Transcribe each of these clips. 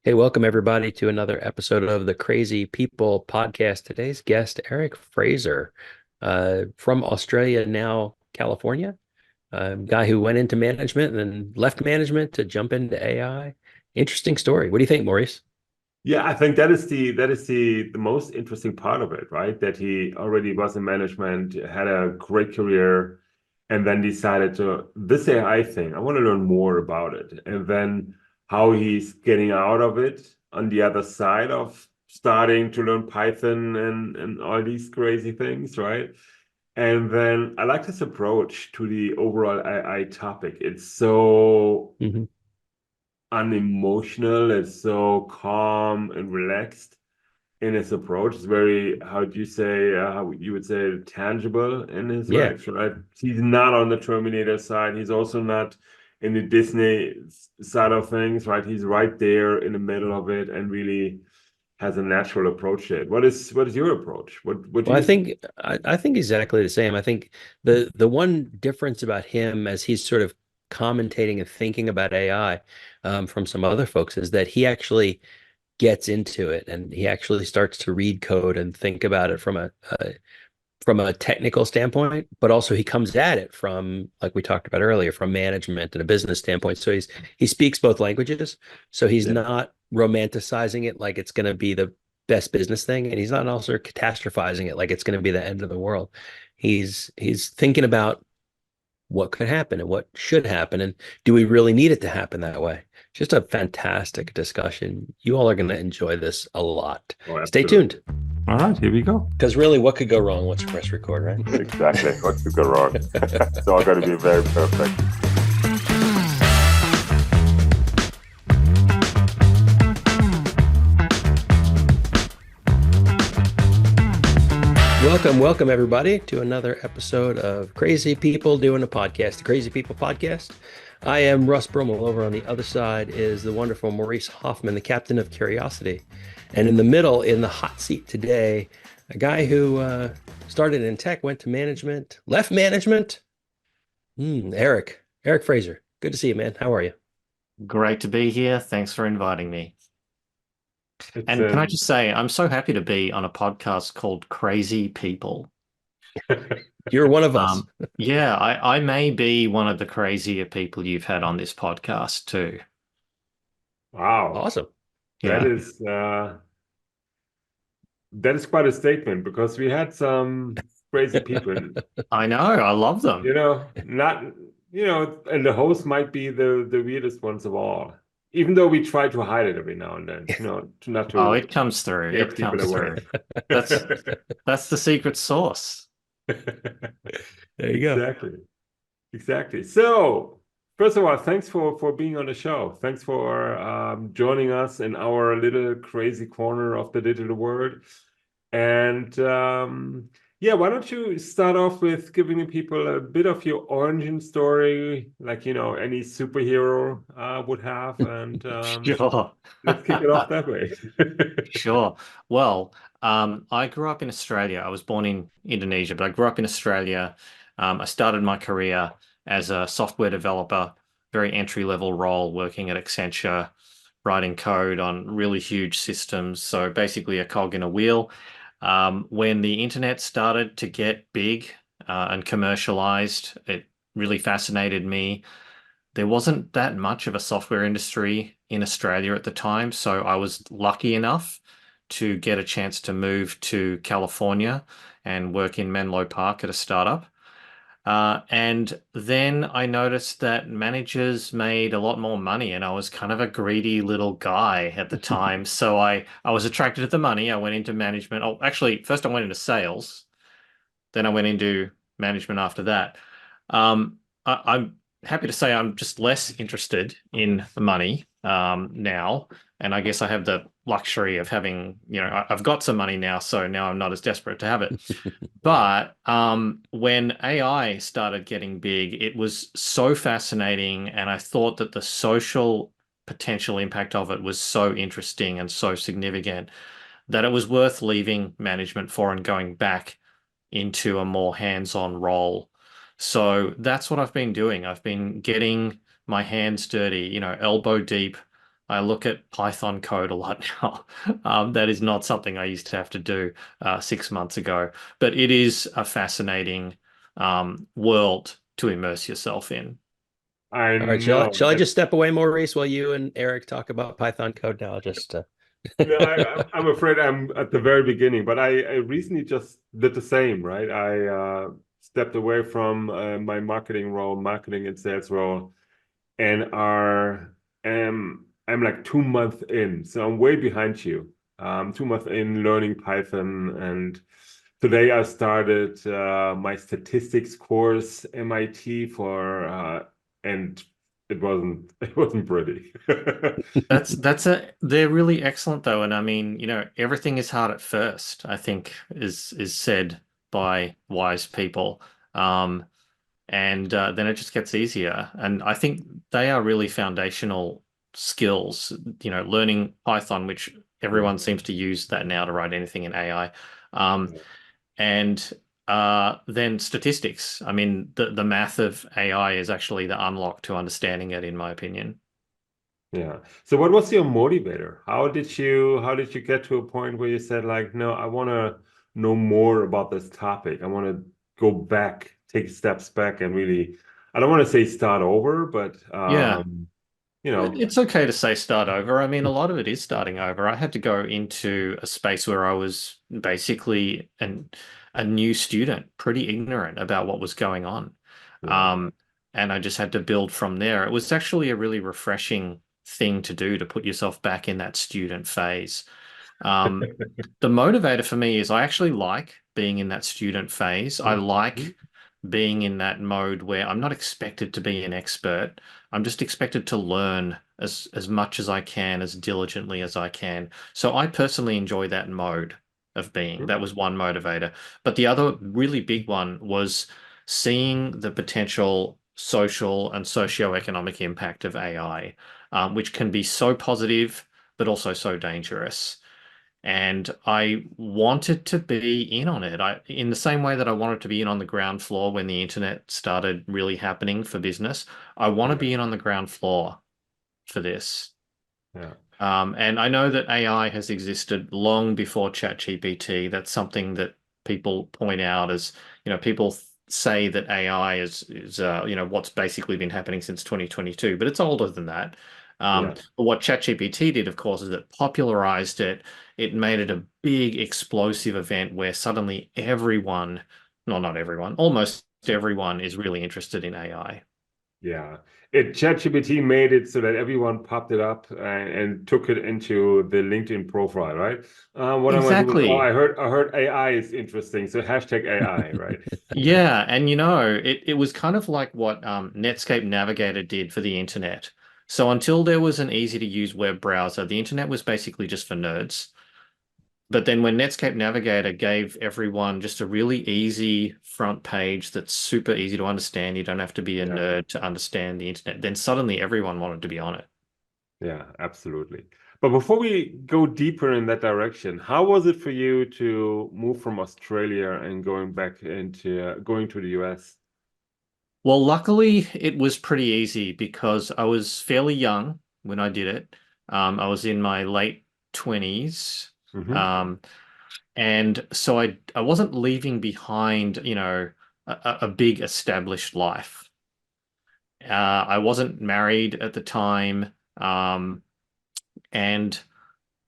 Hey, welcome everybody to another episode of the Crazy People podcast. Today's guest, Eric Fraser, from Australia, now California, guy who went into management and then left management to jump into AI. Interesting story. What do you think, Maurice? Yeah, I think that is the most interesting part of it, right? That he already was in management, had a great career, and then decided to this AI thing. I want to learn more about it, and then how he's getting out of it on the other side of starting to learn Python and all these crazy things, right? And then I like this approach to the overall AI topic. It's so Hmm. unemotional. It's so calm and relaxed in his approach. It's very, how do you say, how you would say, tangible in his Yeah. reaction, right? He's not on the Terminator side. He's also not in the Disney side of things, right? He's right there in the middle of it and really has a natural approach to it. What is your approach? What do Well, I you think? think I think exactly the same. I think the one difference about him as he's sort of commentating and thinking about AI from some other folks is that he actually gets into it and he actually starts to read code and think about it from a technical standpoint, but also he comes at it from, like we talked about earlier, from management and a business standpoint. So he speaks both languages. So he's Yeah. not romanticizing it like it's going to be the best business thing, and he's not also catastrophizing it like it's going to be the end of the world. He's thinking about what could happen and what should happen, and do we really need it to happen that way? Just a fantastic discussion. You all are going to enjoy this a lot. Oh, Stay absolutely. tuned, All right, here we go. because really, what could go wrong once you press record, Exactly. What could go wrong? right? It's all going to be very perfect. Welcome everybody to another episode of Crazy People Doing a Podcast, the Crazy People Podcast. I am Russ Broomell. Over on the other side is the wonderful Maurice Hofmann, the captain of curiosity. And in the middle, in the hot seat today, a guy who started in tech, went to management, left management. Eric Fraser. Good to see you, man. How are you? Great to be here. Thanks for inviting me. It's And can I just say, I'm so happy to be on a podcast called Crazy People. You're one of us. Um, yeah, I may be one of the crazier people you've had on this podcast too. wow. Awesome. That Yeah, is uh that is quite a statement because we had some crazy people, I know. I love them. not and the host might be the weirdest ones of all. Even though we try to hide it every now and then, to not Oh, to it comes through. scare It people comes away. through. That's that's the secret sauce. There you go. Exactly. Exactly. So, first of all, thanks for being on the show. Thanks for joining us in our little crazy corner of the digital world. And yeah, why don't you start off with giving the people a bit of your origin story, like any superhero would have, and Sure. let's kick it off that way. Sure. Well, I grew up in Australia. I was born in Indonesia, but I grew up in Australia. I started my career as a software developer, very entry-level role, working at Accenture, writing code on really huge systems. So basically a cog in a wheel. When the internet started to get big and commercialized, it really fascinated me. There wasn't that much of a software industry in Australia at the time, so I was lucky enough to get a chance to move to California and work in Menlo Park at a startup. And then I noticed that managers made a lot more money, and I was kind of a greedy little guy at the time. So I was attracted to the money. I went into management. Oh, actually, first I went into sales, then I went into management after that. I'm happy to say I'm just less interested in the money now. And I guess I have the luxury of having, I've got some money now, so now I'm not as desperate to have it. Right. But when AI started getting big, it was so fascinating, and I thought that the social potential impact of it was so interesting and so significant that it was worth leaving management for and going back into a more hands-on role. So that's what I've been doing. I've been getting my hands dirty, elbow deep I look at Python code a lot now. That is not something I used to have to do 6 months ago, but it is a fascinating world to immerse yourself in. I All right, shall know. I just step away, Maurice, while you and Eric talk about Python code now? I'll just No, I'm afraid I'm at the very beginning, but I recently just did the same, right? I stepped away from my marketing role, marketing and sales role, and I'm like 2 months in, so I'm way behind you. 2 months in learning Python, and today I started my statistics course, MIT and it wasn't pretty. They're really excellent though, and I mean, everything is hard at first, I think is said by wise people. Um, and then it just gets easier. And I think they are really foundational skills, learning Python, which Yeah. everyone seems to use that now to write anything in AI. Um, and then statistics. I mean, the math of AI is actually the unlock to understanding it, in my opinion. Yeah. So what was your motivator? How did you get to a point where you said like, no, I want to know more about this topic. I want to go back, take steps back and really, I don't want to say start over, but Yeah. you know, It's okay to say start over. I mean, a lot of it is starting over. I had to go into a space where I was basically a new student, pretty ignorant about what was going on. yeah. Um, and I just had to build from there. It was actually a really refreshing thing to do to put yourself back in that student phase. Um, the motivator for me is I actually like being in that student phase. I Mhm. like being in that mode where I'm not expected to be an expert. I'm just expected to learn as much as I can, as diligently as I can. So I personally enjoy that mode of being. That was one motivator. But the other really big one was seeing the potential social and socio-economic impact of AI, which can be so positive, but also so dangerous. And I wanted to be in on it. In the same way that I wanted to be in on the ground floor when the internet started really happening for business, I want to Yeah. be in on the ground floor for this. Yeah. And I know that AI has existed long before ChatGPT. That's something that people point out as, people say that AI is what's basically been happening since 2022, but it's older than that. Yeah. But what ChatGPT did, of course, is it popularized it. It made it a big explosive event where suddenly everyone, no, not everyone, almost everyone is really interested in AI. Yeah. ChatGPT made it so that everyone popped it up and took it into the LinkedIn profile, right? What am I doing? Oh, Exactly. I heard AI is interesting. So hashtag AI, right? Yeah, and it was kind of like what Netscape Navigator did for the internet. So until there was an easy to use web browser, the internet was basically just for nerds. But then when Netscape Navigator gave everyone just a really easy front page that's super easy to understand, you don't have to be a Yeah. nerd to understand the internet, then suddenly everyone wanted to be on it. Yeah, absolutely. But before we go deeper in that direction, how was it for you to move from Australia and going to the US? Well, luckily it was pretty easy because I was fairly young when I did it. I was in my late 20s. Hmm. Um, and so I wasn't leaving behind, a big established life. I wasn't married at the time. And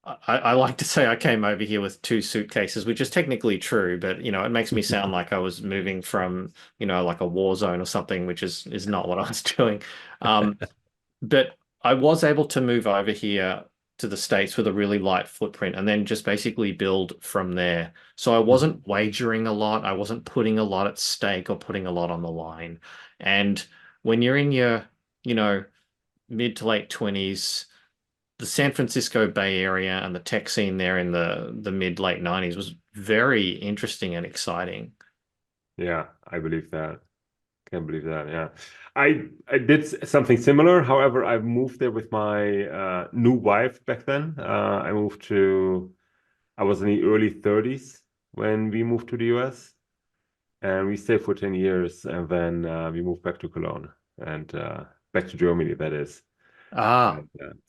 I like to say I came over here with two suitcases, which is technically true, but it makes me sound like I was moving from, like a war zone or something, which is not what I was doing. Um, but I was able to move over here to the States with a really light footprint and then just basically build from there. So I wasn't wagering a lot. I wasn't putting a lot at stake or putting a lot on the line. And when you're in your, you know, mid to late 20s, the San Francisco Bay Area and the tech scene there in the mid late 90s was very interesting and exciting. Yeah, I believe that. Can't believe that. Yeah. I did something similar. However, I moved there with my new wife back then. I was in the early 30s when we moved to the US, and we stayed for 10 years, and then we moved back to Cologne and back to Germany, that is. Ah,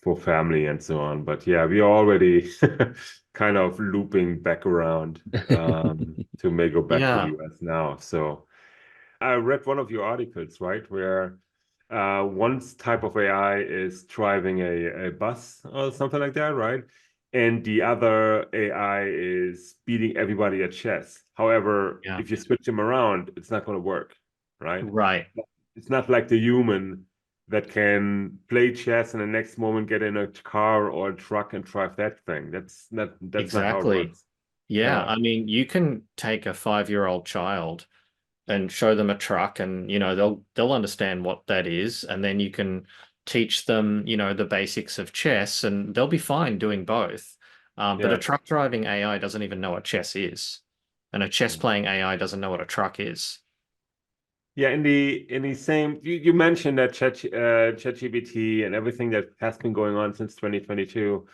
for family and so on. But yeah, we are already kind of looping back around to may go back to the yeah, US now. So I read one of your articles, right, where one type of AI is driving a bus or something like that, right? And the other AI is beating everybody at chess. However, yeah, if you switch them around, it's not going to work, right? right. It's not like the human that can play chess and the next moment get in a car or a truck and drive that thing. That's not how it Exactly. works. Yeah. Yeah, I mean, you can take a 5-year-old child and show them a truck and they'll understand what that is, and then you can teach them the basics of chess and they'll be fine doing both. But a yeah. truck driving AI doesn't even know what chess is, and a chess playing AI doesn't know what a truck is. Yeah, in the same you mentioned that ChatGPT and everything that has been going on since 2022.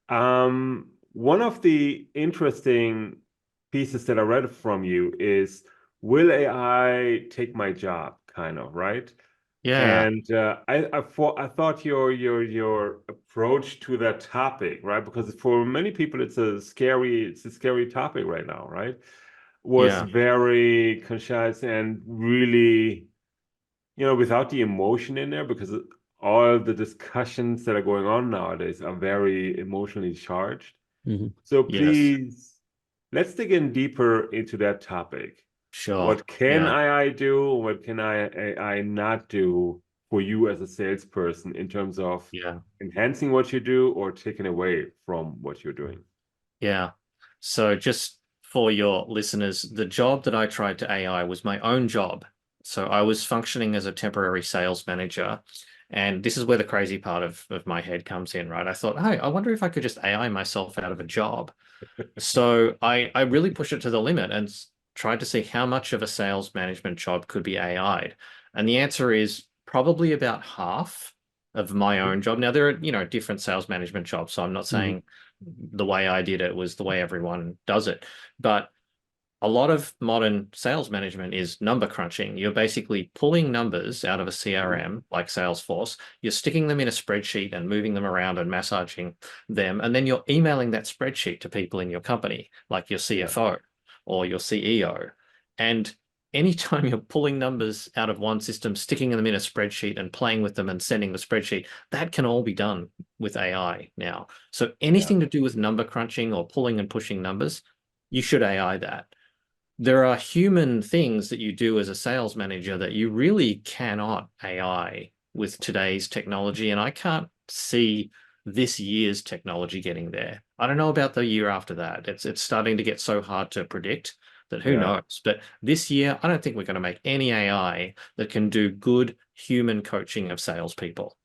One of the interesting pieces that I read from you is, will AI take my job, kind of, right? Yeah, And I thought your approach to that topic, right? Because for many people it's a scary topic right now, right? Was yeah, very concise and really, without the emotion in there, because all the discussions that are going on nowadays are very emotionally charged. Mhm. So yes, please, let's dig in deeper into that topic. sure. What can Yeah, AI do? What can AI not do for you as a salesperson in terms of yeah. enhancing what you do or taking away from what you're doing? Yeah. So just for your listeners, the job that I tried to AI was my own job. So I was functioning as a temporary sales manager. And this is where the crazy part of my head comes in, right? I thought, hey, I wonder if I could just AI myself out of a job. So I really pushed it to the limit and tried to see how much of a sales management job could be AI'd. And the answer is probably about half of my own job. Now there are, different sales management jobs, so I'm not Mhm. saying the way I did it was the way everyone does it. But a lot of modern sales management is number crunching. You're basically pulling numbers out of a CRM like Salesforce, you're sticking them in a spreadsheet and moving them around and massaging them, and then you're emailing that spreadsheet to people in your company, like your Yeah, CFO or your CEO. And anytime you're pulling numbers out of one system, sticking them in a spreadsheet and playing with them and sending the spreadsheet, that can all be done with AI now. So yeah, anything to do with number crunching or pulling and pushing numbers, you should AI that. There are human things that you do as a sales manager that you really cannot AI with today's technology. And I can't see this year's technology getting there. I don't know about the year after that. It's starting to get so hard to predict that who yeah, knows. But this year, I don't think we're going to make any AI that can do good human coaching of salespeople.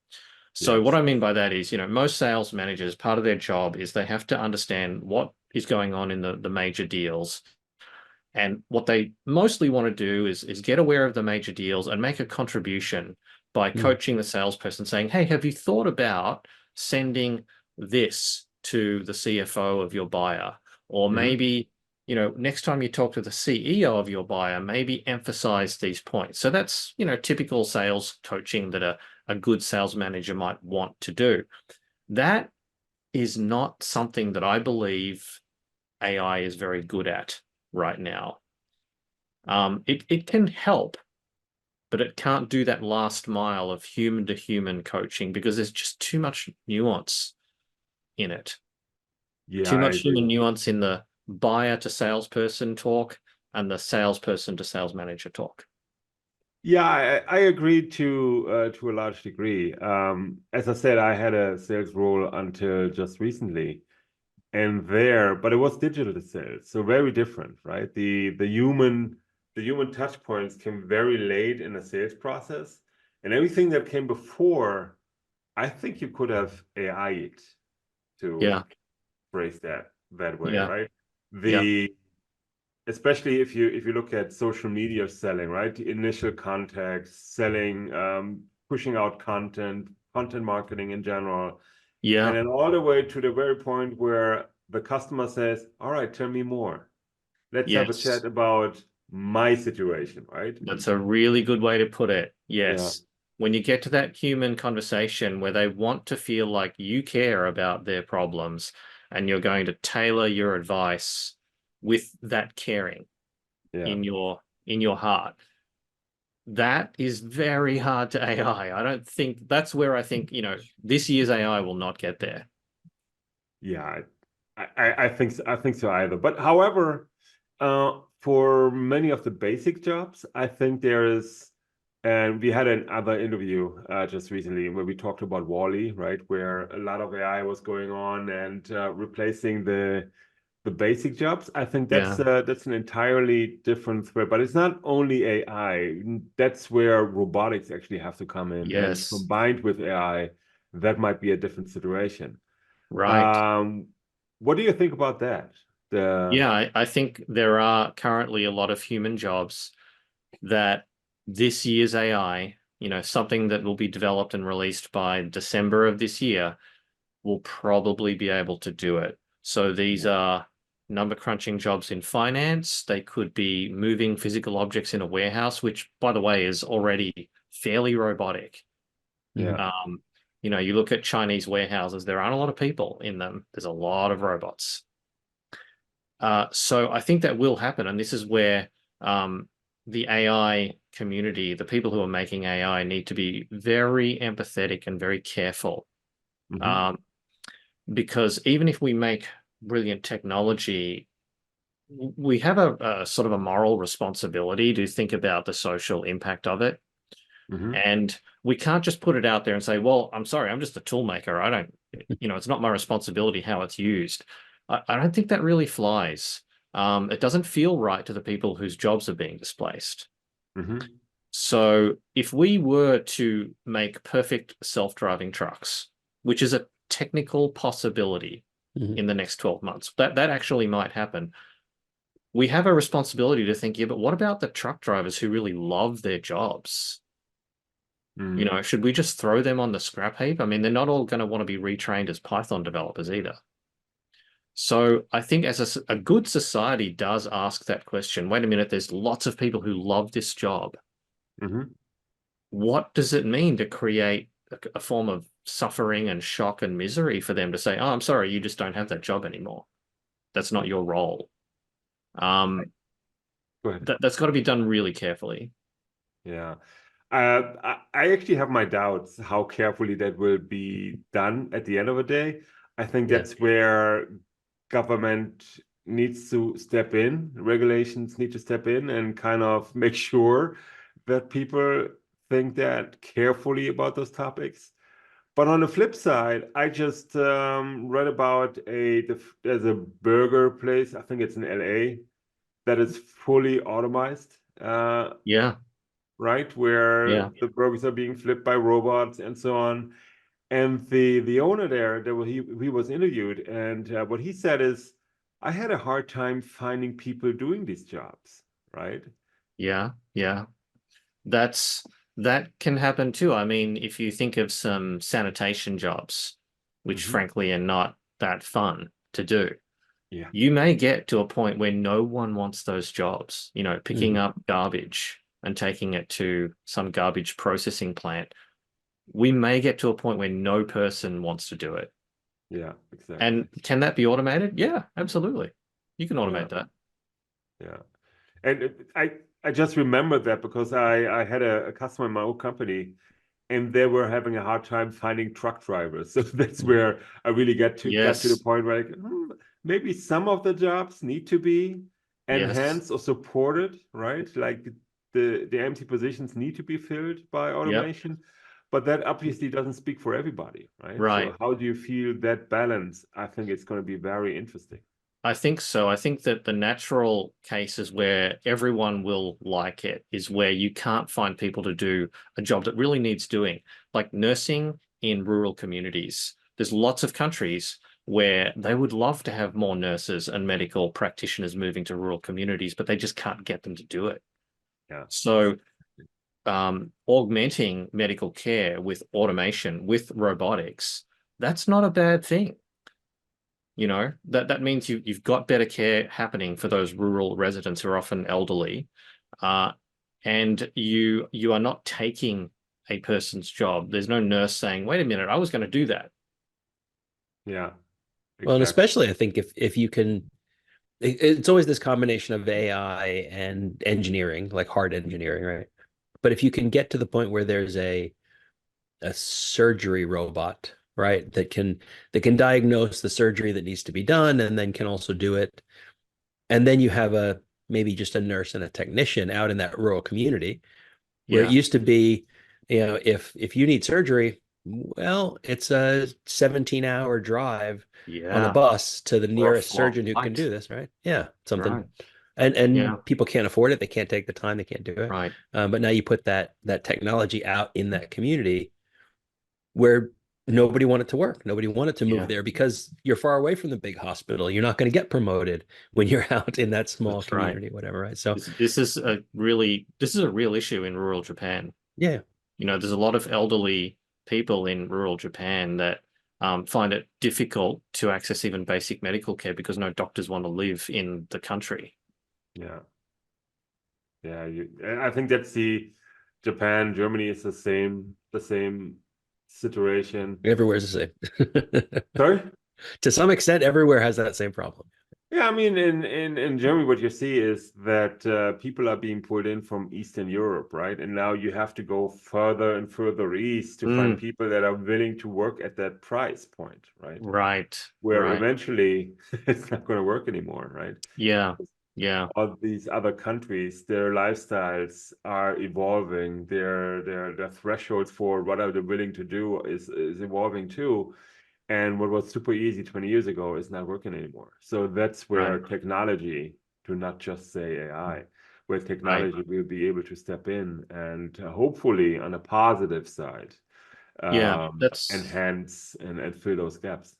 So what yes, I mean by that is, most sales managers, part of their job is they have to understand what is going on in the major deals, and what they mostly want to do is get aware of the major deals and make a contribution by Mhm. coaching the salesperson, saying, hey, have you thought about sending this to the CFO of your buyer? Or hmm, maybe, next time you talk to the CEO of your buyer, maybe emphasize these points. So that's, typical sales coaching that a good sales manager might want to do. That is not something that I believe AI is very good at right now. It can help, but it can't do that last mile of human to human coaching because there's just too much nuance in it. yeah, Too I much human agree. nuance in the buyer to salesperson talk and the salesperson to sales manager talk. Yeah, I agree to a large degree. As I said, I had a sales role until just recently, and but it was digital sales, so very different, right? The human touch points came very late in the sales process, and everything that came before, I think you could have AI it to Yeah, phrase that way, yeah, right? yeah, The Especially if you look at social media selling, right? The initial context, selling, pushing out content marketing in general, and yeah. then all the way to the very point where the customer says, "All right, tell me more. Let's have a Yes. chat about my situation," right? That's a really good way to put it. Yeah. Yes. when you get to that human conversation where they want to feel like you care about their problems and you're going to tailor your advice with that caring Yeah. in your heart, that is very hard to AI. I don't think that's where I think, this year's AI will not get there. Yeah, I think so, I think so either. But however, for many of the basic jobs, I think there is, and we had another interview just recently where we talked about Wall-E, right, where a lot of AI was going on and replacing the basic jobs. I think Yeah. that's an entirely different threat. But it's not only AI. That's where robotics actually have to come in, and Yes. combined with AI, that might be a different situation. Right. Um, what do you think about that? The Yeah, I think there are currently a lot of human jobs that this year's AI, something that will be developed and released by December of this year, will probably be able to do it. So these are number crunching jobs in finance. They could be moving physical objects in a warehouse, which, by the way, is already fairly robotic. yeah. You look at Chinese warehouses, there aren't a lot of people in them. There's a lot of robots. So I think that will happen. And this is where the AI community, the people who are making AI, need to be very empathetic and very careful. Mhm. Because even if we make brilliant technology, we have a sort of a moral responsibility to think about the social impact of it. Mhm. And we can't just put it out there and say, well, I'm sorry, I'm just a tool maker. I don't, it's not my responsibility how it's used. I don't think that really flies. It doesn't feel right to the people whose jobs are being displaced. Mhm. So if we were to make perfect self-driving trucks, which is a technical possibility Mhm. in the next 12 months, that actually might happen. We have a responsibility to think, yeah, but what about the truck drivers who really love their jobs? Mhm. Should we just throw them on the scrap heap? I mean, they're not all going to want to be retrained as Python developers either. So I think as a good society does ask that question, wait a minute, there's lots of people who love this job. Mhm. What does it mean to create a form of suffering and shock and misery for them to say, oh, I'm sorry, you just don't have that job anymore. That's not your role. Go ahead. That's got to be done really carefully. Yeah. I actually have my doubts how carefully that will be done at the end of the day. I think Yeah. that's where government needs to step in, regulations need to step in and kind of make sure that people think that carefully about those topics. But on the flip side, I just read about there's a burger place, I think it's in LA, that is fully automized. Yeah, Right? Where yeah, the burgers are being flipped by robots and so on. And the owner there, he was interviewed, and what he said is, I had a hard time finding people doing these jobs, right? yeah. That's that can happen too. I mean, if you think of some sanitation jobs, which Hmm. frankly are not that fun to do, Yeah. you may get to a point where no one wants those jobs. Picking Mhm. up garbage and taking it to some garbage processing plant. We may get to a point where no person wants to do it. Yeah, exactly. And can that be automated? Yeah, absolutely. You can Yeah, automate that. yeah. And I just remembered that because I had a customer in my old company, and they were having a hard time finding truck drivers. So that's Mhm. where I really got to the Yes, point where maybe some of the jobs need to be yes, enhanced or supported, right? Like the empty positions need to be filled by yep, automation, but that obviously doesn't speak for everybody, right? So right. how do you feel that balance? I think it's going to be very interesting. I think so. I think that the natural cases where everyone will like it is where you can't find people to do a job that really needs doing, like nursing in rural communities. There's lots of countries where they would love to have more nurses and medical practitioners moving to rural communities, but they just can't get them to do it. Yeah. So, augmenting medical care with automation, with robotics, that's not a bad thing. That means you've got better care happening for those rural residents who are often elderly, uh, and you are not taking a person's job. There's no nurse saying, wait a minute, I was going to do that. Yeah, Well, and exactly. especially I think if you can, it's always this combination of AI and engineering, like hard engineering, right? But if you can get to the point where there's a surgery robot, right, that can diagnose the surgery that needs to be done and then can also do it, and then you have a maybe just a nurse and a technician out in that rural community where it Yeah. used to be, if you need surgery, well, it's a 17-hour drive on a Yeah. bus to the Or a nearest surgeon who can flight. do this, right? Yeah, something. Right. And Yeah. people can't afford it. They can't take the time. They can't do it. Right. But now you put that technology out in that community where nobody wanted to work. Nobody wanted to move Yeah. there because you're far away from the big hospital. You're not going to get promoted when you're out in that small That's right. community, whatever, right? So This is a real issue in rural Japan. yeah, There's a lot of elderly people in rural Japan that find it difficult to access even basic medical care because no doctors want to live in the country. Yeah. Yeah, I think that's the Japan, Germany is the same situation. everywhere's the same. Sorry? To some extent, everywhere has that same problem. Yeah, I mean, in Germany, what you see is that people are being pulled in from Eastern Europe, right? And now you have to go further and further east to find Mm, people that are willing to work at that price point, right? right. Where Right. eventually it's not going to work anymore, right? Yeah. Yeah. All these other countries, their lifestyles are evolving. Their thresholds for what are they willing to do is evolving too. And what was super easy 20 years ago is not working anymore. So that's Right. where technology, to not just say AI, where Right. technology will be able to step in and hopefully on a positive side, Yeah. enhance and fill those gaps.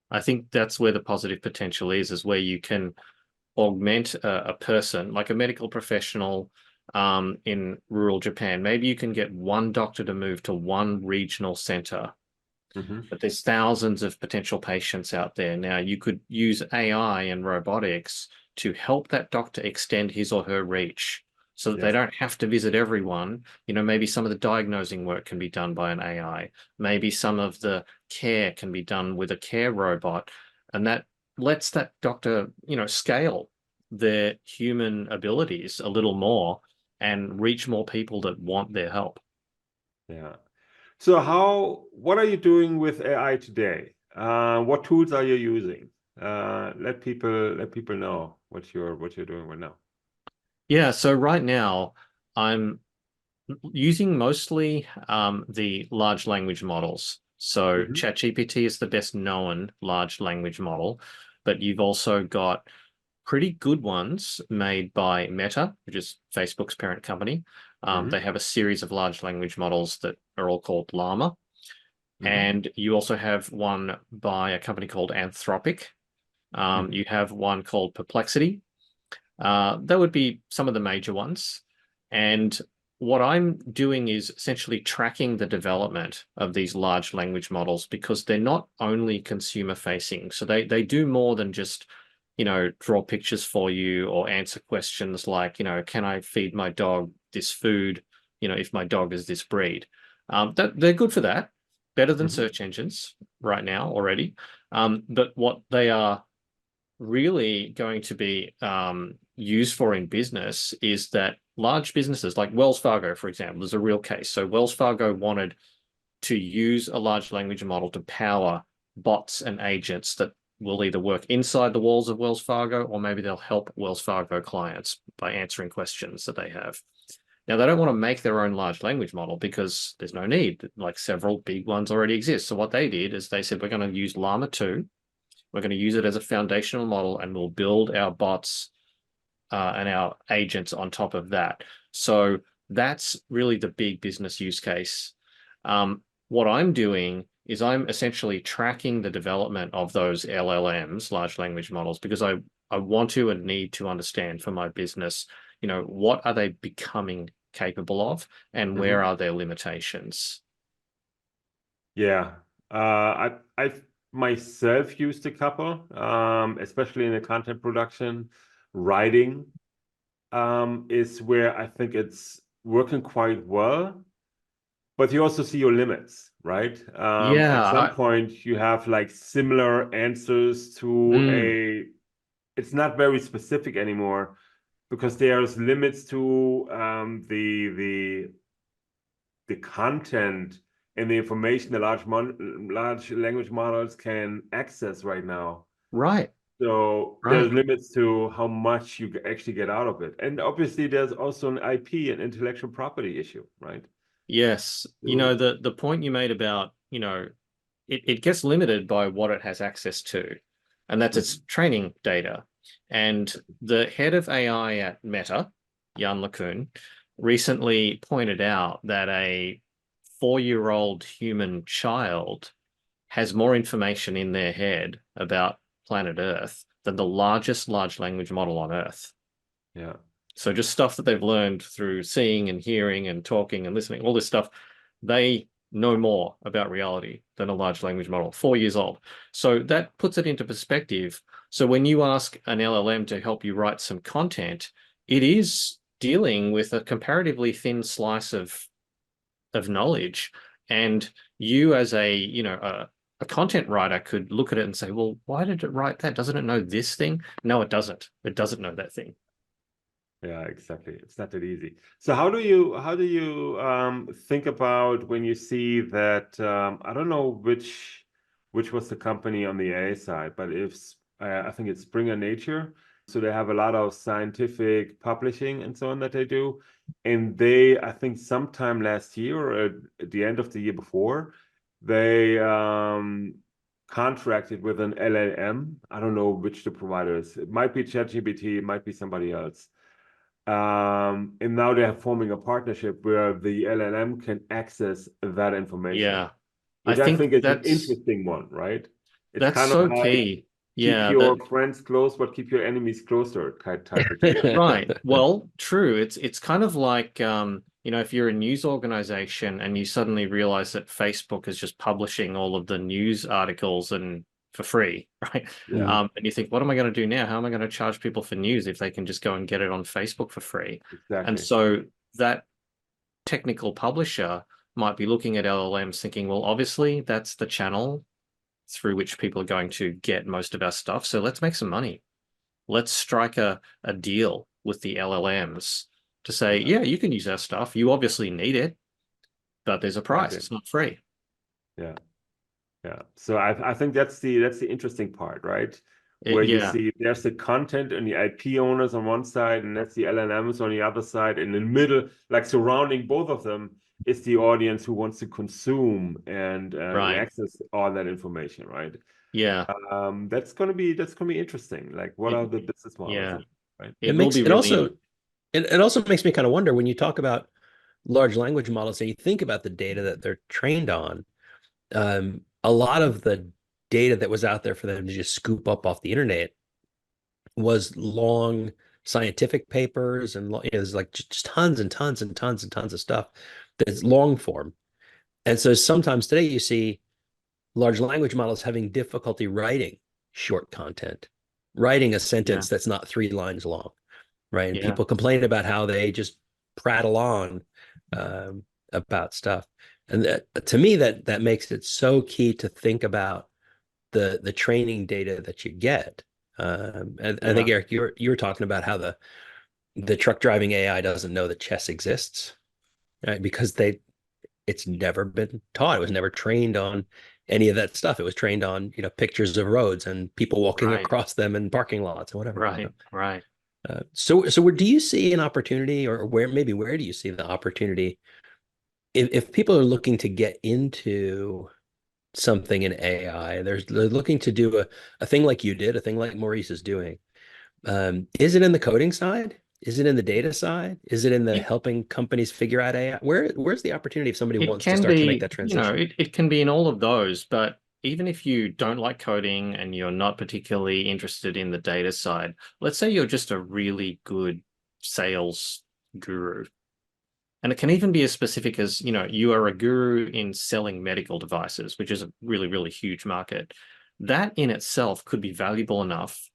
I think that's where the positive potential is where you can augment a person, like a medical professional in rural Japan. Maybe you can get one doctor to move to one regional center, Mm-hmm. but there's thousands of potential patients out there. Now, you could use AI and robotics to help that doctor extend his or her reach so that they Yes. don't have to visit everyone. Maybe some of the diagnosing work can be done by an AI. Maybe some of the care can be done with a care robot. And that lets that doctor, scale their human abilities a little more and reach more people that want their help. Yeah. So what are you doing with AI today? What tools are you using? Let people know what you're doing right now. Yeah, so right now I'm using mostly the large language models. So Mm-hmm. ChatGPT is the best known large language model, but you've also got pretty good ones made by Meta, which is Facebook's parent company. Mm-hmm. They have a series of large language models that are all called Llama. Mm-hmm. And you also have one by a company called Anthropic. Mm-hmm. You have one called Perplexity. That would be some of the major ones. And what I'm doing is essentially tracking the development of these large language models because they're not only consumer facing. So they do more than just, draw pictures for you or answer questions like, can I feed my dog this food, if my dog is this breed. They're good for that, better than Mm-hmm. search engines right now already. But what they are really going to be used for in business is that large businesses like Wells Fargo, for example, is a real case. So Wells Fargo wanted to use a large language model to power bots and agents that will either work inside the walls of Wells Fargo or maybe they'll help Wells Fargo clients by answering questions that they have. Now, they don't want to make their own large language model because there's no need. Like several big ones already exist. So what they did is they said, we're going to use Llama 2. We're going to use it as a foundational model and we'll build our bots and our agents on top of that. So that's really the big business use case. What I'm doing is I'm essentially tracking the development of those LLMs, large language models, because I want to and need to understand for my business, what are they becoming capable of and Mm-hmm. where are their limitations? Yeah. I've myself used a couple, especially in the content production. Writing is where I think it's working quite well. but you also see your limits, right? At some Yeah. point, you have like similar answers to a. It's not very specific anymore because there's limits to the content and the information the large language models can access right now. Right. So there's Right. limits to how much you actually get out of it. And obviously there's also an IP and intellectual property issue, right? Yes. You know, So, the point you made about, you know, it gets limited by what it has access to, and that's its training data. And the head of AI at Meta, Jan LeCun, recently pointed out that a 4-year-old human child has more information in their head about planet Earth than the largest large language model on Earth. yeah. So just stuff that they've learned through seeing and hearing and talking and listening, all this stuff, they know more about reality than a large language model, 4 years old. So that puts it into perspective. So when you ask an LLM to help you write some content, it is dealing with a comparatively thin slice of knowledge. And you as a content writer could look at it and say, well, why did it write that? Doesn't it know this thing? No, it doesn't. It doesn't know that thing. Yeah, exactly. It's not that easy. So how do you think about when you see that I don't know which was the company on the A side, but if I think it's Springer Nature. So they have a lot of scientific publishing and so on that they do. And they, I think sometime last year or at the end of the year before, they contracted with an LLM. I don't know which the provider is. It might be ChatGPT, it might be somebody else. And now they're forming a partnership where the LLM can access that information, Yeah. I which I think think is an interesting one, right? It's that's kind of so like key. keep Yeah, your that friends close, but keep your enemies closer type of deal. right. Well, true. It's kind of like if you're a news organization and you suddenly realize that Facebook is just publishing all of the news articles and for free, right? Yeah, And you think, what am I going to do now? How am I going to charge people for news if they can just go and get it on Facebook for free? And exactly. so that technical publisher might be looking at LLMs thinking, well, obviously that's the channel through which people are going to get most of our stuff. So let's make some money. Let's strike a deal with the LLMs to say, Yeah, yeah, you can use our stuff. You obviously need it, but there's a price. exactly. It's not free. Yeah. Yeah. So I think that's the interesting part, right? Where you Yeah, see there's the content and the IP owners on one side, and that's the LLMs on the other side. And in the middle, like surrounding both of them, is the audience who wants to consume and right. access all that information, right? Yeah. That's gonna be interesting. Like, what are the It, business models, yeah. right? It will be It really, also it also makes me kind of wonder when you talk about large language models and you think about the data that they're trained on, a lot of the data that was out there for them to just scoop up off the internet was long scientific papers and there's like just tons and tons and tons and tons of stuff that's long form. And so sometimes today you see large language models having difficulty writing short content, writing a yeah, sentence that's not 3 lines long, right? And yeah, people complain about how they just prattle on about stuff. And that, to me, that makes it so key to think about the training data that you get. And I yeah, think Eric, you were talking about how the truck driving AI doesn't know that chess exists, right? Because it's never been taught. It was never trained on any of that stuff. It was trained on, pictures of roads and people walking right, across them in parking lots and whatever. right, right. So where do you see an opportunity, or where do you see the opportunity if people are looking to get into something in AI, they're looking to do a thing like you did, a thing like Maurice is doing. Is it in the coding side? Is it in the data side? Is it in the It, helping companies figure out AI? Where's the opportunity if somebody it wants to can start to make be, that transition? it can be in all of those, but even if you don't like coding and you're not particularly interested in the data side, let's say you're just a really good sales guru. And it can even be as specific as, you are a guru in selling medical devices, which is a really, really huge market. That in itself could be valuable enough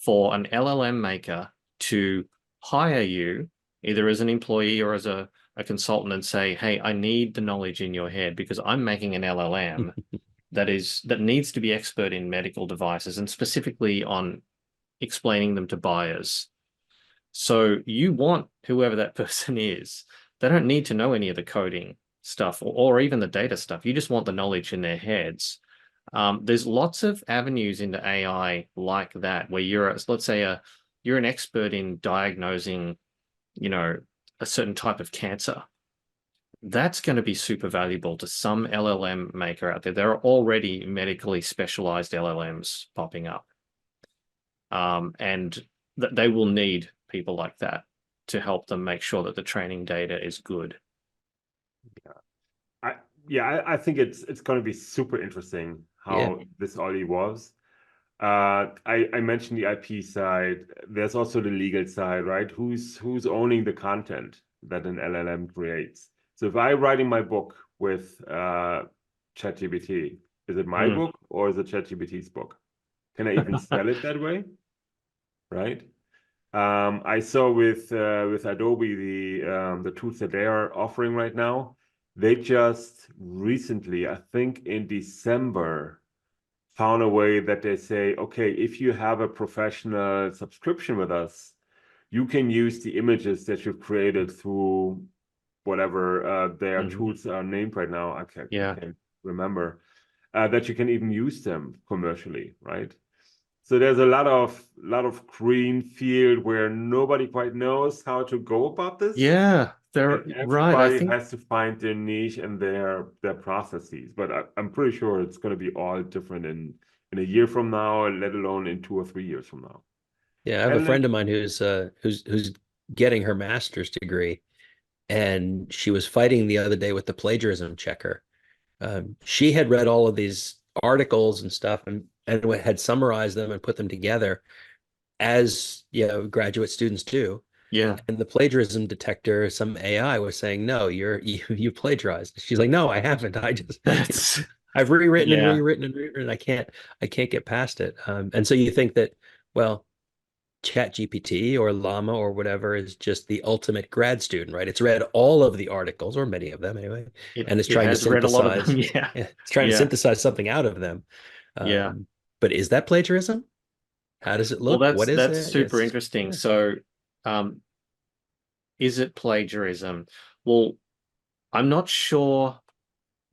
for an LLM maker to hire you either as an employee or as a a consultant and say, hey, I need the knowledge in your head because I'm making an LLM that needs to be expert in medical devices and specifically on explaining them to buyers. So you want whoever that person is, they don't need to know any of the coding stuff or even the data stuff. You just want the knowledge in their heads. There's lots of avenues into AI like that, where let's say you're an expert in diagnosing, a certain type of cancer. That's going to be super valuable to some LLM maker out there. There are already medically specialized LLMs popping up. And they will need people like that to help them make sure that the training data is good. I think it's going to be super interesting how this all evolves. I mentioned the IP side. There's also the legal side, right? Who's owning the content that an LLM creates? So if I writing my book with ChatGPT, is it my book or is it ChatGPT's book? Can I even sell it that way? Right? I saw with Adobe the tools that they are offering right now. They just recently, I think in December, found a way that they say, okay, if you have a professional subscription with us, you can use the images that you've created through whatever their tools are named right now. I can't remember. That you can even use them commercially, right? So there's a lot of green field where nobody quite knows how to go about this. Yeah, they're right. I Everybody think has to find their niche and their processes. But I'm pretty sure it's going to be all different in a year from now, let alone in 2 or 3 years from now. Yeah, I have a friend of mine who's getting her master's degree, and she was fighting the other day with the plagiarism checker. She had read all of these articles and stuff and had summarized them and put them together as graduate students do. Yeah. And the plagiarism detector, some AI was saying, no, you plagiarized. She's like, no, I haven't. I've rewritten and rewritten and rewritten. I can't get past it. And so you think that, well, Chat GPT or Llama or whatever is just the ultimate grad student, right? It's read all of the articles, or many of them anyway, and it's trying to read a lot of synthesize. them. Yeah. It's trying to synthesize something out of them. But is that plagiarism? How does it look? Well, What is that's it? super interesting. So, is it plagiarism? Well, I'm not sure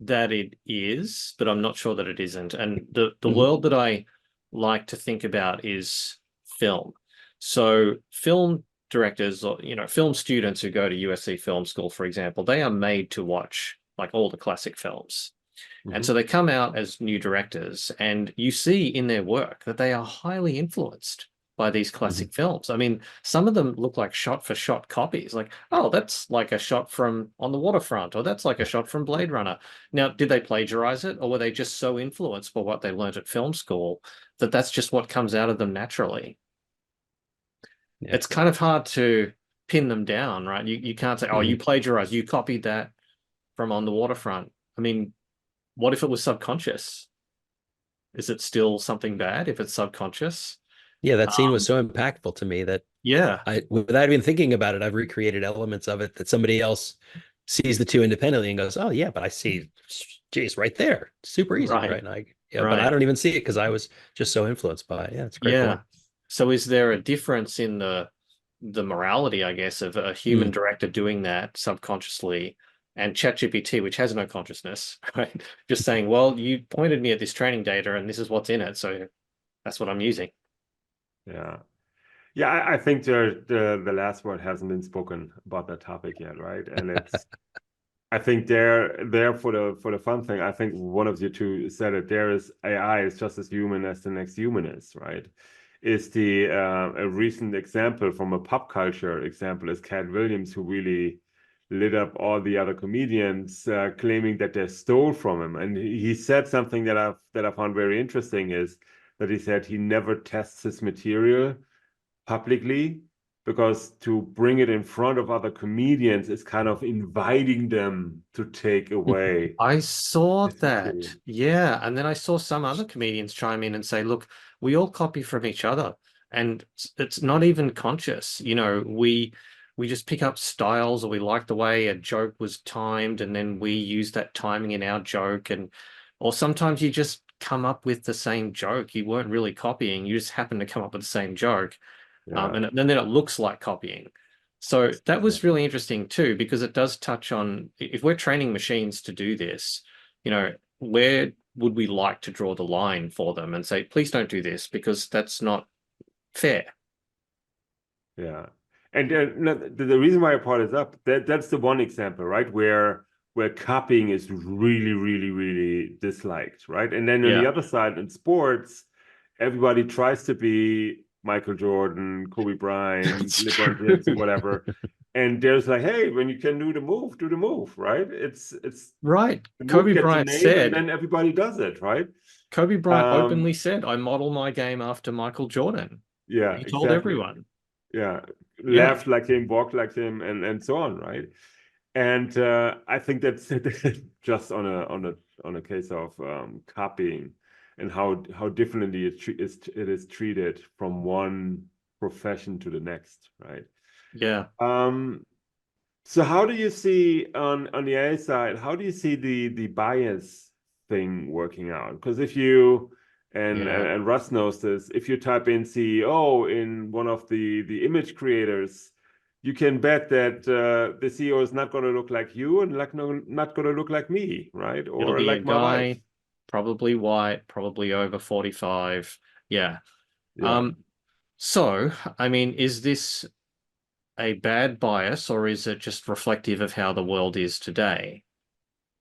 that it is, but I'm not sure that it isn't. And the world that I like to think about is film. So film directors or film students who go to USC Film School, for example, they are made to watch like all the classic films. And so they come out as new directors, and you see in their work that they are highly influenced by these classic films. I mean, some of them look like shot-for-shot copies. Like, oh, that's like a shot from On the Waterfront, or that's like a shot from Blade Runner. Now, did they plagiarize it, or were they just so influenced by what they learned at film school that that's just what comes out of them naturally? Yeah. It's kind of hard to pin them down, right? You can't say, oh, you plagiarized, you copied that from On the Waterfront. I mean, what if it was subconscious? Is it still something bad if it's subconscious? Yeah, that scene was so impactful to me that without even thinking about it, I've recreated elements of it that somebody else sees the two independently and goes, "Oh yeah, but I see, geez, right there, super easy, right?" And but I don't even see it because I was just so influenced by it. Yeah, it's a great point. So is there a difference in the morality, I guess, of a human director doing that subconsciously and ChatGPT, which has no consciousness, right? Just saying, well, you pointed me at this training data and this is what's in it, so that's what I'm using. Yeah, I think the last word hasn't been spoken about that topic yet, right? And it's I think there for the fun thing, I think one of you two said it, there is AI is just as human as the next human is, right? Is a recent example from a pop culture example is Cat Williams, who really lit up all the other comedians claiming that they stole from him. And he said something that I found very interesting, is that he said he never tests his material publicly, because to bring it in front of other comedians is kind of inviting them to take away. I saw that. Yeah. And then I saw some other comedians chime in and say, look, we all copy from each other and it's not even conscious. we just pick up styles, or we like the way a joke was timed, and then we use that timing in our joke. And or sometimes you just come up with the same joke. You weren't really copying, you just happened to come up with the same joke. Yeah. And then it looks like copying. So that Yeah. was really interesting too, because it does touch on, if we're training machines to do this, where would we like to draw the line for them and say, please don't do this, because that's not fair. Yeah. And no, the reason why I brought it up, that's the one example, right? Where copying is really, really, really disliked, right? And then on the Yeah. other side, in sports, everybody tries to be Michael Jordan, Kobe Bryant, That's LeBron true. James, or whatever. And there's like, hey, when you can do the move, right? It's Right. the move Kobe gets a Bryant name, and said, then everybody does it, right? Kobe Bryant Um, openly said, I model my game after Michael Jordan. yeah, He told exactly. everyone. Yeah, Yeah. laughed like him, walked like him, and so on, right? And I think that's just on a case of copying and how differently it is treated from one profession to the next, right? Yeah. So how do you see on the A side, how do you see the bias thing working out? Because if you Yeah. and Russ knows this, if you type in CEO in one of the image creators, you can bet that the CEO is not going to look like you and not going to look like me, right? It'll Or be a like my wife. guy, probably white, probably over 45. Yeah. Yeah. So, I mean, is this a bad bias, or is it just reflective of how the world is today?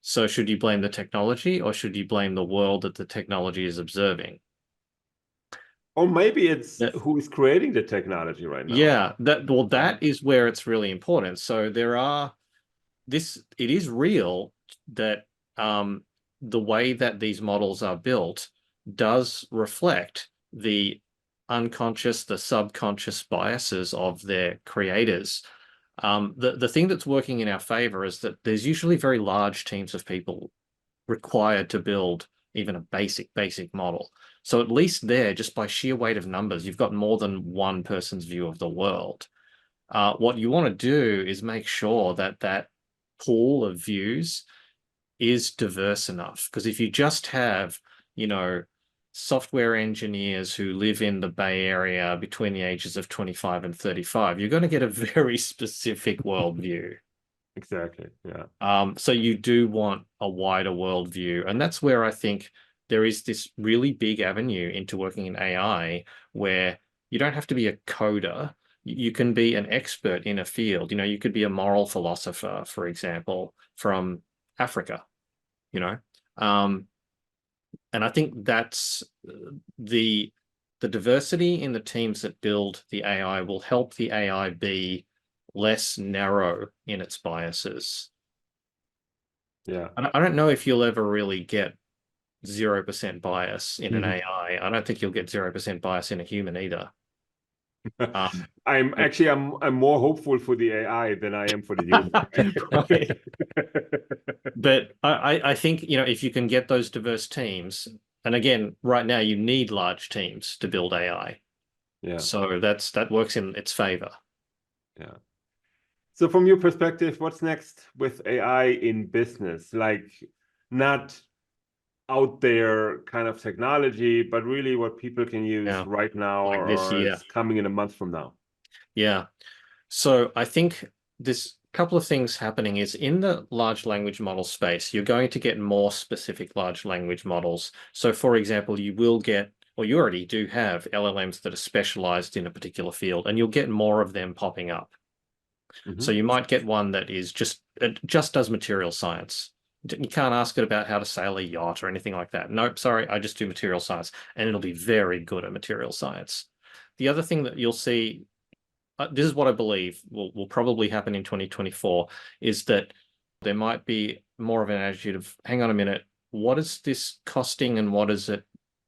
So should you blame the technology, or should you blame the world that the technology is observing? Or maybe it's That, who is creating the technology right now. yeah, that is where it's really important. So it is real that the way that these models are built does reflect the unconscious, the subconscious biases of their creators. The thing that's working in our favor is that there's usually very large teams of people required to build even a basic model. So at least there, just by sheer weight of numbers, you've got more than one person's view of the world. What you want to do is make sure that that pool of views is diverse enough. Because if you just have, you know, software engineers who live in the Bay Area between the ages of 25 and 35, you're going to get a very specific worldview. Exactly. Yeah. So you do want a wider worldview. And that's where I think there is this really big avenue into working in AI where you don't have to be a coder. You can be an expert in a field. You could be a moral philosopher, for example, from Africa, you know. And I think that's the diversity in the teams that build the AI will help the AI be less narrow in its biases. Yeah. I don't know if you'll ever really get 0% bias in an AI. I don't think you'll get 0% bias in a human either. I'm more hopeful for the AI than I am for the human. Right. But I think, if you can get those diverse teams, and again, right now you need large teams to build AI. Yeah. So that works in its favor. Yeah. So from your perspective, what's next with AI in business? Like not out there kind of technology, but really what people can use right now, Like this or year. it's coming in a month from now. Yeah. So I think this couple of things happening is in the large language model space, you're going to get more specific large language models. So for example, you will get, or you already do have LLMs that are specialized in a particular field, and you'll get more of them popping up. So you might get one that is it just does material science. You can't ask it about how to sail a yacht or anything like that. Nope, sorry, I just do material science, and it'll be very good at material science. The other thing that you'll see, this is what I believe will probably happen in 2024, is that there might be more of an attitude of, hang on a minute, what is this costing and what is it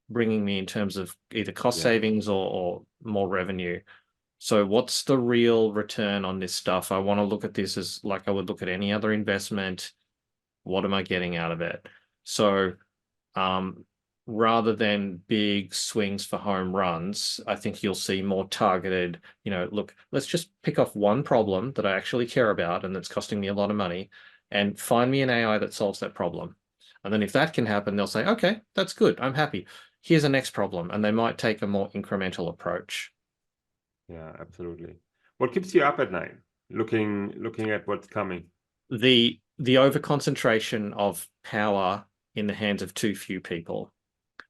bringing me in terms of either cost savings or more revenue? So what's the real return on this stuff? I want to look at this as like I would look at any other investment. What am I getting out of it? So rather than big swings for home runs, I think you'll see more targeted, look, let's just pick off one problem that I actually care about and that's costing me a lot of money and find me an AI that solves that problem. And then if that can happen, they'll say, okay, that's good. I'm happy. Here's the next problem. And they might take a more incremental approach. Yeah, absolutely. What keeps you up at night, looking at what's coming? The overconcentration of power in the hands of too few people.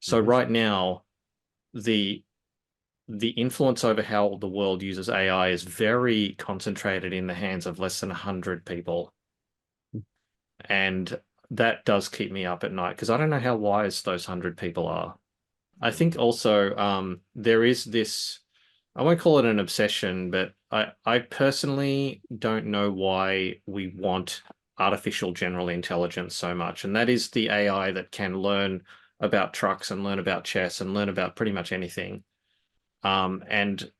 So right now, the influence over how the world uses AI is very concentrated in the hands of less than 100 people. And that does keep me up at night because I don't know how wise those 100 people are. I think also there is this, I won't call it an obsession, but I personally don't know why we want artificial general intelligence so much. And that is the AI that can learn about trucks and learn about chess and learn about pretty much anything. And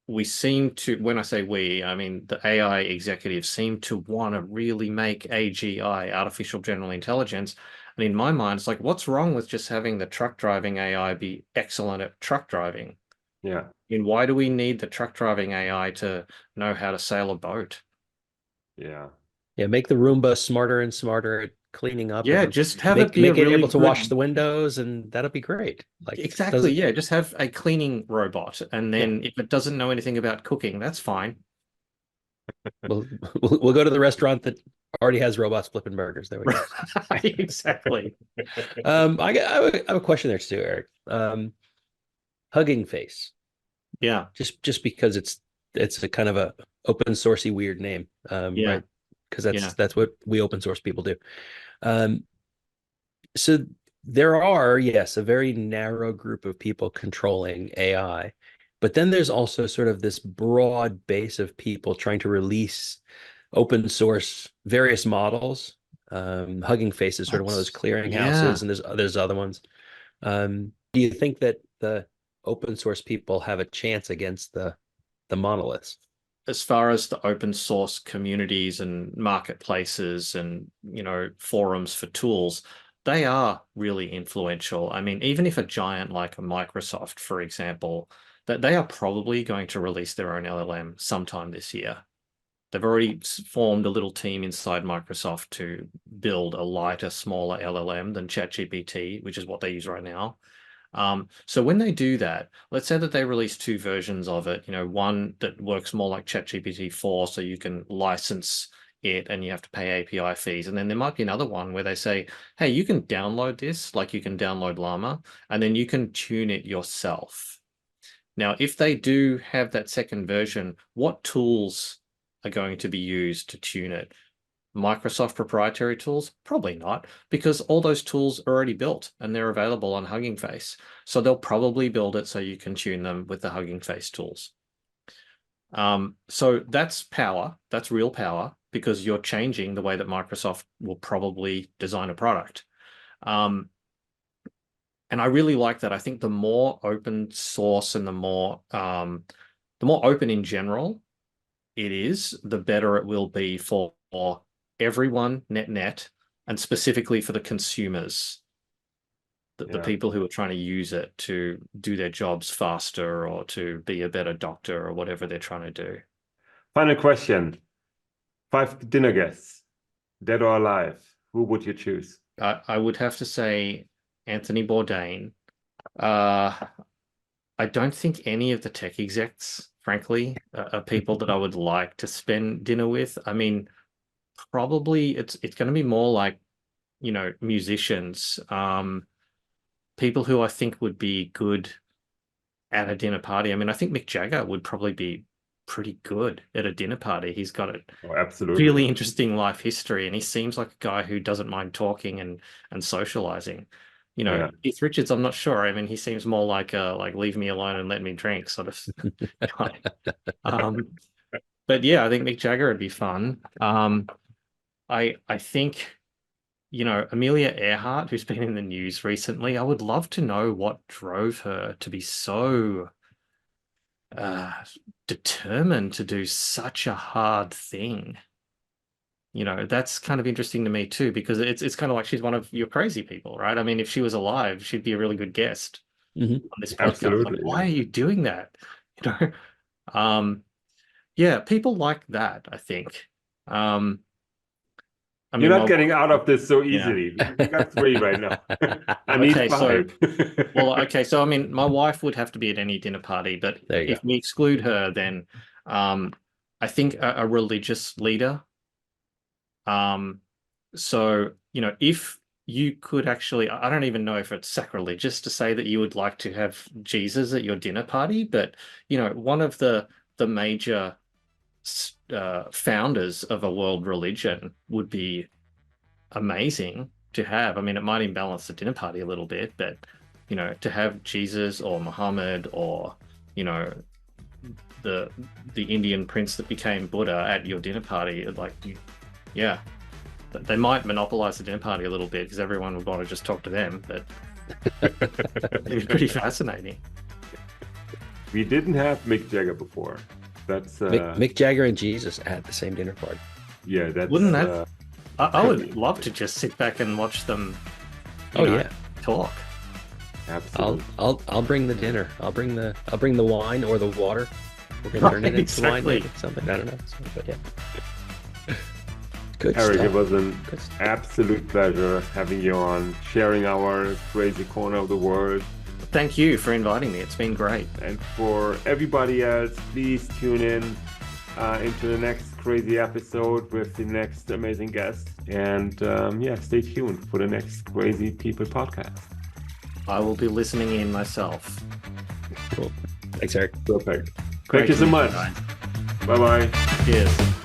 we seem to, when I say we, I mean the AI executives seem to want to really make AGI, artificial general intelligence. And in my mind, it's like, what's wrong with just having the truck driving AI be excellent at truck driving? Yeah. And why do we need the truck driving AI to know how to sail a boat? Yeah. Yeah, make the Roomba smarter and smarter at cleaning up Yeah, and just have it make be a make it really able to wash good. the windows, and that'll be great. Like, does Exactly, it? yeah. Just have a cleaning robot. And Yeah, then if it doesn't know anything about cooking, that's fine. we'll we'll go to the restaurant that already has robots flipping burgers. There we go. Exactly. I have a question there too, Eric. Hugging Face, Yeah, just because it's a kind of a open sourcey weird name, yeah, right? Because yeah. that's what we open source people do. Um, so there are, yes, a very narrow group of people controlling AI, but then there's also sort of this broad base of people trying to release open source various models. Hugging Face is sort of one of those clearinghouses, Yeah. and there's other ones. Do you think that the open source people have a chance against the monoliths? As far as the open source communities and marketplaces and, forums for tools, they are really influential. I mean, even if a giant like a Microsoft, for example, that they are probably going to release their own LLM sometime this year. They've already formed a little team inside Microsoft to build a lighter, smaller LLM than ChatGPT, which is what they use right now. So when they do that, let's say that they release two versions of it, one that works more like ChatGPT 4, so you can license it and you have to pay API fees. And then there might be another one where they say, hey, you can download this, like you can download Llama, and then you can tune it yourself. Now, if they do have that second version, what tools are going to be used to tune it? Microsoft proprietary tools? Probably not, because all those tools are already built and they're available on Hugging Face. So they'll probably build it so you can tune them with the Hugging Face tools. So that's power. That's real power because you're changing the way that Microsoft will probably design a product. And I really like that. I think the more open source and the more open in general it is, the better it will be for everyone net, and specifically for the consumers, the Yeah. people who are trying to use it to do their jobs faster or to be a better doctor or whatever they're trying to do. Final question. 5 dinner guests, dead or alive. Who would you choose? I would have to say Anthony Bourdain. Uh, I don't think any of the tech execs, frankly, are people that I would like to spend dinner with. I mean, probably it's going to be more like, musicians, people who I think would be good at a dinner party. I mean, I think Mick Jagger would probably be pretty good at a dinner party. He's got a Oh, absolutely. really interesting life history, and he seems like a guy who doesn't mind talking and socializing. Yeah. Keith Richards, I'm not sure. I mean, he seems more like leave me alone and let me drink sort of guy. But yeah, I think Mick Jagger would be fun. I think, Amelia Earhart, who's been in the news recently, I would love to know what drove her to be so uh, determined to do such a hard thing. you know, that's kind of interesting to me too, because it's kind of like she's one of your crazy people, right? I mean, if she was alive, she'd be a really good guest Hmm. on this podcast. Absolutely, Like, why are you doing that? You know, yeah, people like that, I think. I You're mean, not getting out of this so yeah. easily. We got 3 right now. I need Okay, so 5. well, okay, so I mean, my wife would have to be at any dinner party, but There you if go. we exclude her, then I think a religious leader. So, you know, if you could actually, I don't even know if it's sacrilegious to say that you would like to have Jesus at your dinner party, but you know, one of the major founders of a world religion would be amazing to have. I mean, it might imbalance the dinner party a little bit, but you know, to have Jesus or Muhammad or you know the Indian prince that became Buddha at your dinner party, like, yeah, they might monopolize the dinner party a little bit because everyone would want to just talk to them, but it'd be pretty fascinating. We didn't have Mick Jagger before. That's Mick Jagger and Jesus at the same dinner party. yeah, that's Wouldn't that? I would love to just sit back and watch them. You know, yeah, talk. absolutely. I'll bring the dinner. I'll bring the wine or the water. We're gonna turn it into wine, maybe something. I don't know. So, but yeah. Good Eric, stuff. it was an Good stuff. absolute pleasure having you on, sharing our crazy corner of the world. Thank you for inviting me. It's been great. And for everybody else, please tune in into the next crazy episode with the next amazing guest. And yeah, stay tuned for the next Crazy People podcast. I will be listening in myself. Cool. Thanks, Eric. Perfect. Great Thank you to so meet much. guys. Bye bye. Cheers.